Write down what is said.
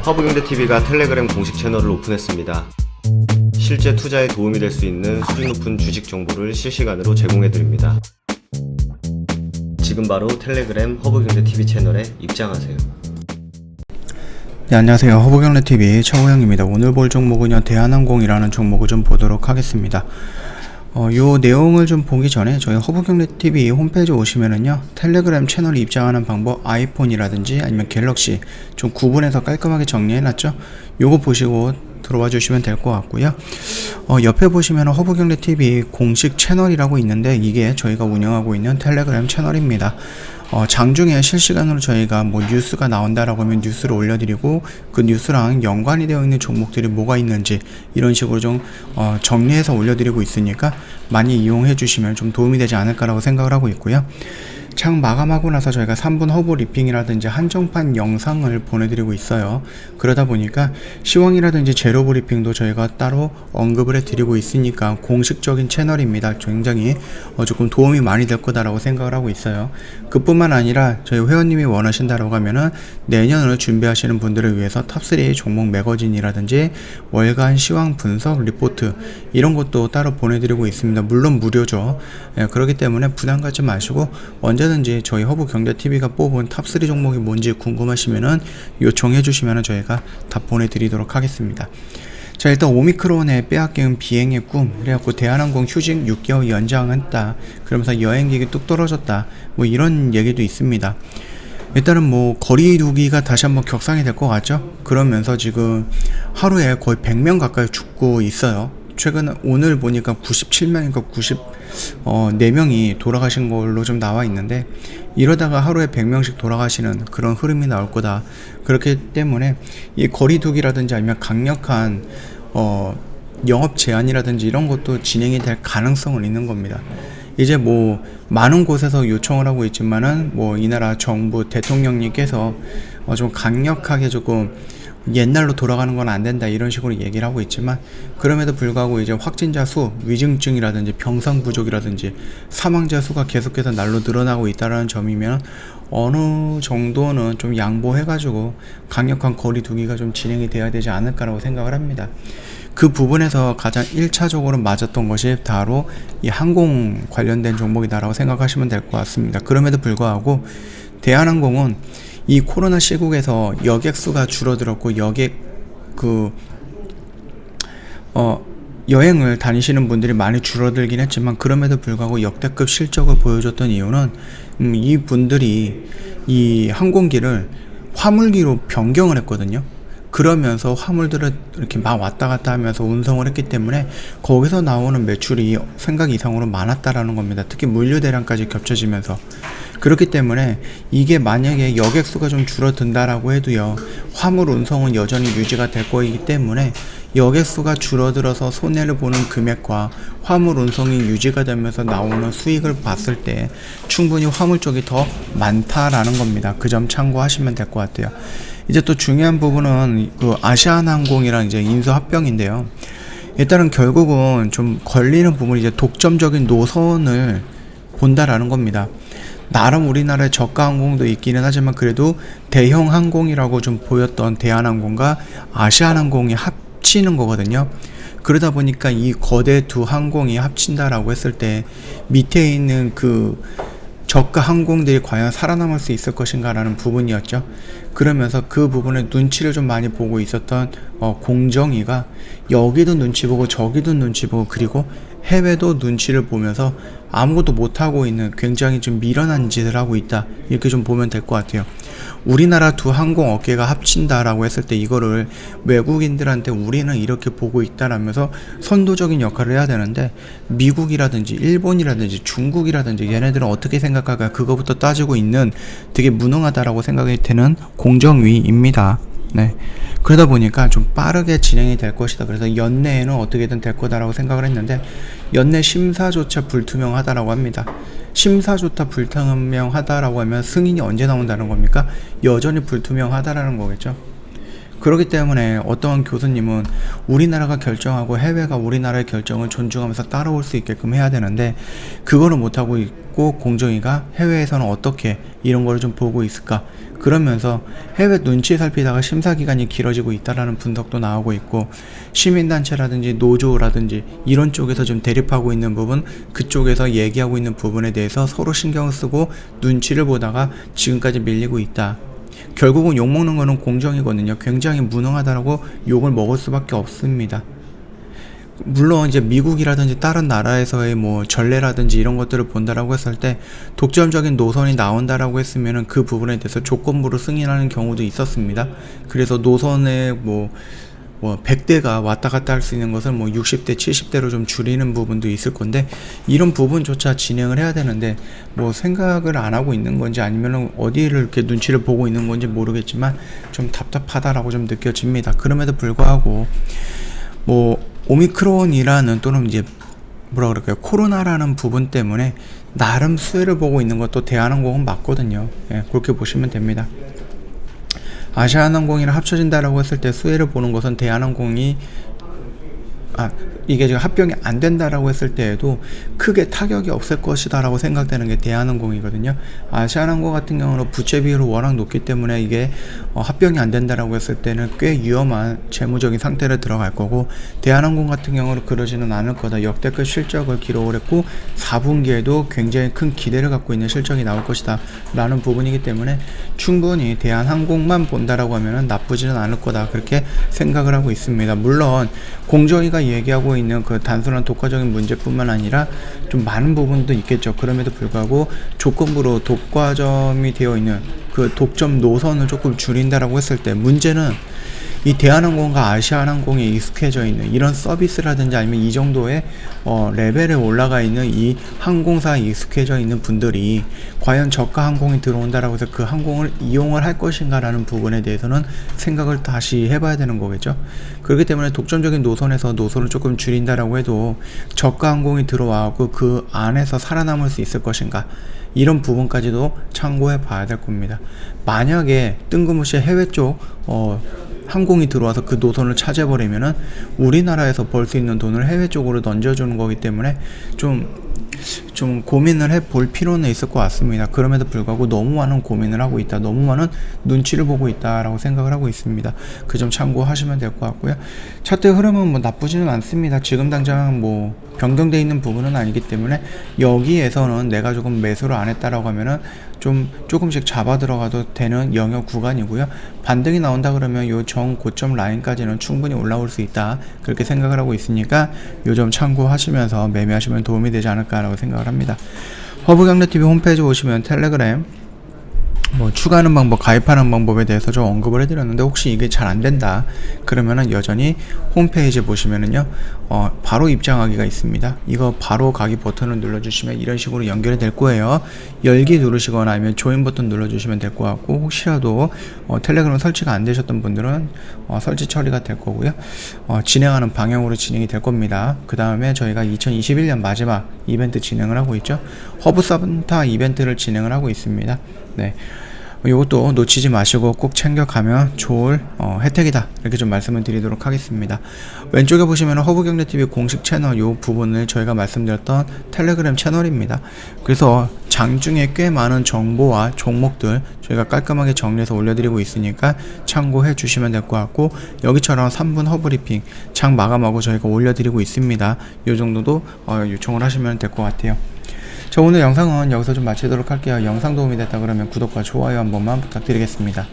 허브경제TV가 텔레그램 공식 채널을 오픈했습니다. 실제 투자에 도움이 될 수 있는 수준 높은 주식 정보를 실시간으로 제공해드립니다. 지금 바로 텔레그램 허브경제TV 채널에 입장하세요. 네, 안녕하세요. 허브경제TV 최호영입니다. 오늘 볼 종목은요, 대한항공이라는 종목을 좀 보도록 하겠습니다. 요 내용을 좀 보기 전에 저희 허브경제TV 홈페이지 오시면은요, 텔레그램 채널에 입장하는 방법, 아이폰이라든지 아니면 갤럭시 좀 구분해서 깔끔하게 정리해놨죠. 요거 보시고 들어와 주시면 될 것 같고요. 옆에 보시면 허브경제TV 공식 채널이라고 있는데, 이게 저희가 운영하고 있는 텔레그램 채널입니다. 장중에 실시간으로 저희가 뭐 뉴스가 나온다라고 하면 뉴스를 올려드리고, 그 뉴스랑 연관이 되어 있는 종목들이 뭐가 있는지 이런 식으로 좀 정리해서 올려드리고 있으니까 많이 이용해 주시면 좀 도움이 되지 않을까라고 생각을 하고 있고요. 장 마감하고 나서 저희가 3분 허브 리핑이라든지 한정판 영상을 보내드리고 있어요. 그러다 보니까 시황이라든지 제로 브리핑도 저희가 따로 언급을 해드리고 있으니까 공식적인 채널입니다. 굉장히 조금 도움이 많이 될 거다라고 생각을 하고 있어요. 그뿐만 아니라 저희 회원님이 원하신다라고 하면은 내년을 준비하시는 분들을 위해서 탑3 종목 매거진이라든지 월간 시황 분석 리포트 이런 것도 따로 보내드리고 있습니다. 물론 무료죠. 그렇기 때문에 부담 갖지 마시고 언제든지 저희 허브경제TV가 뽑은 탑3 종목이 뭔지 궁금하시면은 요청해 주시면은 저희가 다 보내드리도록 하겠습니다. 자, 일단 오미크론에 빼앗긴 비행의 꿈, 그래갖고 대한항공 휴직 6개월 연장했다, 그러면서 여행객이 뚝 떨어졌다, 뭐 이런 얘기도 있습니다. 일단은 뭐 거리 두기가 다시 한번 격상이 될 것 같죠. 그러면서 지금 하루에 거의 100명 가까이 죽고 있어요. 최근 오늘 보니까 97명인가 94명이 돌아가신 걸로 좀 나와 있는데, 이러다가 하루에 100명씩 돌아가시는 그런 흐름이 나올 거다. 그렇기 때문에 이 거리두기라든지 아니면 강력한 영업 제한이라든지 이런 것도 진행이 될 가능성은 있는 겁니다. 이제 뭐 많은 곳에서 요청을 하고 있지만은 뭐 이 나라 정부 대통령님께서 좀 강력하게 조금 옛날로 돌아가는 건 안 된다 이런 식으로 얘기를 하고 있지만, 그럼에도 불구하고 이제 확진자 수, 위중증이라든지 병상 부족이라든지 사망자 수가 계속해서 날로 늘어나고 있다는 점이면 어느 정도는 좀 양보해가지고 강력한 거리 두기가 좀 진행이 돼야 되지 않을까라고 생각을 합니다. 그 부분에서 가장 1차적으로 맞았던 것이 바로 이 항공 관련된 종목이다라고 생각하시면 될 것 같습니다. 그럼에도 불구하고 대한항공은 이 코로나 시국에서 여객 수가 줄어들었고, 여행을 다니시는 분들이 많이 줄어들긴 했지만, 그럼에도 불구하고 역대급 실적을 보여줬던 이유는 이 분들이 이 항공기를 화물기로 변경을 했거든요. 그러면서 화물들을 이렇게 막 왔다 갔다 하면서 운송을 했기 때문에 거기서 나오는 매출이 생각 이상으로 많았다라는 겁니다. 특히 물류 대량까지 겹쳐지면서. 그렇기 때문에 이게 만약에 여객수가 좀 줄어든다라고 해도요, 화물 운송은 여전히 유지가 될 거이기 때문에 여객수가 줄어들어서 손해를 보는 금액과 화물 운송이 유지가 되면서 나오는 수익을 봤을 때 충분히 화물 쪽이 더 많다라는 겁니다. 그 점 참고하시면 될 것 같아요. 이제 또 중요한 부분은 그 아시아나항공이랑 이제 인수합병인데요. 일단은 결국은 좀 걸리는 부분이 이제 독점적인 노선을 본다라는 겁니다. 나름 우리나라에 저가 항공도 있기는 하지만 그래도 대형 항공이라고 좀 보였던 대한항공과 아시아나항공이 합치는 거거든요. 그러다 보니까 이 거대 두 항공이 합친다라고 했을 때 밑에 있는 그 저가 항공들이 과연 살아남을 수 있을 것인가 라는 부분이었죠. 그러면서 그 부분에 눈치를 좀 많이 보고 있었던 공정위가 여기도 눈치 보고 저기도 눈치 보고 그리고 해외도 눈치를 보면서 아무것도 못하고 있는, 굉장히 좀 미련한 짓을 하고 있다, 이렇게 좀 보면 될 것 같아요. 우리나라 두 항공 업계가 합친다라고 했을 때 이거를 외국인들한테 우리는 이렇게 보고 있다라면서 선도적인 역할을 해야 되는데, 미국이라든지 일본이라든지 중국이라든지 얘네들은 어떻게 생각할까, 그거부터 따지고 있는 되게 무능하다라고 생각이 되는 공정위입니다. 네. 그러다 보니까 좀 빠르게 진행이 될 것이다. 그래서 연내에는 어떻게든 될 거다라고 생각을 했는데, 연내 심사조차 불투명하다라고 합니다. 심사조차 불투명하다라고 하면 승인이 언제 나온다는 겁니까? 여전히 불투명하다라는 거겠죠. 그렇기 때문에 어떠한 교수님은 우리나라가 결정하고 해외가 우리나라의 결정을 존중하면서 따라올 수 있게끔 해야 되는데 그거를 못하고 있고 공정위가 해외에서는 어떻게 이런 거를 좀 보고 있을까, 그러면서 해외 눈치 살피다가 심사기간이 길어지고 있다라는 분석도 나오고 있고, 시민단체라든지 노조라든지 이런 쪽에서 좀 대립하고 있는 부분, 그쪽에서 얘기하고 있는 부분에 대해서 서로 신경을 쓰고 눈치를 보다가 지금까지 밀리고 있다. 결국은 욕먹는 거는 공정이거든요. 굉장히 무능하다라고 욕을 먹을 수밖에 없습니다. 물론 이제 미국이라든지 다른 나라에서의 뭐 전례라든지 이런 것들을 본다라고 했을 때 독점적인 노선이 나온다라고 했으면은 그 부분에 대해서 조건부로 승인하는 경우도 있었습니다. 그래서 노선의 뭐 100대가 왔다 갔다 할 수 있는 것을 뭐 60대, 70대로 좀 줄이는 부분도 있을 건데, 이런 부분조차 진행을 해야 되는데 뭐 생각을 안 하고 있는 건지 아니면 어디를 이렇게 눈치를 보고 있는 건지 모르겠지만 좀 답답하다라고 좀 느껴집니다. 그럼에도 불구하고 뭐 오미크론이라는 또는 이제 뭐라 그럴까요, 코로나라는 부분 때문에 나름 수혜를 보고 있는 것도 대한항공은 맞거든요. 예, 그렇게 보시면 됩니다. 아시아나항공이랑 합쳐진다라고 했을 때 수혜를 보는 것은 대한항공이 이게 지금 합병이 안 된다라고 했을 때에도 크게 타격이 없을 것이다 라고 생각되는 게 대한항공이거든요. 아시아나항공 같은 경우는 부채 비율이 워낙 높기 때문에 이게 합병이 안 된다라고 했을 때는 꽤 위험한 재무적인 상태로 들어갈 거고, 대한항공 같은 경우는 그러지는 않을 거다. 역대급 실적을 기록을 했고 4분기에도 굉장히 큰 기대를 갖고 있는 실적이 나올 것이다 라는 부분이기 때문에 충분히 대한항공만 본다라고 하면은 나쁘지는 않을 거다, 그렇게 생각을 하고 있습니다. 물론 공정위가 얘기하고 있는 그 단순한 독과적인 문제뿐만 아니라 좀 많은 부분도 있겠죠. 그럼에도 불구하고 조건부로 독과점이 되어 있는 그 독점 노선을 조금 줄인다라고 했을 때 문제는 이 대한항공과 아시아나항공에 익숙해져 있는 이런 서비스라든지 아니면 이 정도의 레벨에 올라가 있는 이 항공사에 익숙해져 있는 분들이 과연 저가 항공이 들어온다라고 해서 그 항공을 이용을 할 것인가 라는 부분에 대해서는 생각을 다시 해봐야 되는 거겠죠. 그렇기 때문에 독점적인 노선에서 노선을 조금 줄인다라고 해도 저가 항공이 들어와고 그 안에서 살아남을 수 있을 것인가, 이런 부분까지도 참고해 봐야 될 겁니다. 만약에 뜬금없이 해외 쪽 항공이 들어와서 그 노선을 차지해버리면은 우리나라에서 벌 수 있는 돈을 해외 쪽으로 던져주는 거기 때문에 좀 고민을 해볼 필요는 있을 것 같습니다. 그럼에도 불구하고 너무 많은 고민을 하고 있다, 너무 많은 눈치를 보고 있다라고 생각을 하고 있습니다. 그 점 참고하시면 될 것 같고요. 차트 흐름은 뭐 나쁘지는 않습니다. 지금 당장 뭐 변경되어 있는 부분은 아니기 때문에 여기에서는 내가 조금 매수를 안 했다라고 하면은 조금씩 잡아 들어가도 되는 영역 구간이고요. 반등이 나온다 그러면 요 정 고점 라인까지는 충분히 올라올 수 있다, 그렇게 생각을 하고 있으니까 요 점 참고하시면서 매매하시면 도움이 되지 않을까라고 생각을 합니다. 허브경제TV 홈페이지 오시면 텔레그램 뭐 추가하는 방법, 가입하는 방법에 대해서 좀 언급을 해드렸는데, 혹시 이게 잘 안된다 그러면은 여전히 홈페이지 보시면은요 바로 입장하기가 있습니다. 이거 바로 가기 버튼을 눌러주시면 이런 식으로 연결이 될 거예요. 열기 누르시거나 아니면 조인 버튼 눌러주시면 될 것 같고, 혹시라도 텔레그램 설치가 안 되셨던 분들은 설치 처리가 될 거고요. 진행하는 방향으로 진행이 될 겁니다. 그 다음에 저희가 2021년 마지막 이벤트 진행을 하고 있죠. 허브산타 이벤트를 진행을 하고 있습니다. 네, 이것도 놓치지 마시고 꼭 챙겨가면 좋을 혜택이다, 이렇게 좀 말씀을 드리도록 하겠습니다. 왼쪽에 보시면 허브경제TV 공식 채널 이 부분을 저희가 말씀드렸던 텔레그램 채널입니다. 그래서 장중에 꽤 많은 정보와 종목들 저희가 깔끔하게 정리해서 올려드리고 있으니까 참고해 주시면 될 것 같고, 여기처럼 3분 허브리핑 장 마감하고 저희가 올려드리고 있습니다. 이 정도도 요청을 하시면 될 것 같아요. 자, 오늘 영상은 여기서 좀 마치도록 할게요. 영상 도움이 됐다 그러면 구독과 좋아요 한 번만 부탁드리겠습니다.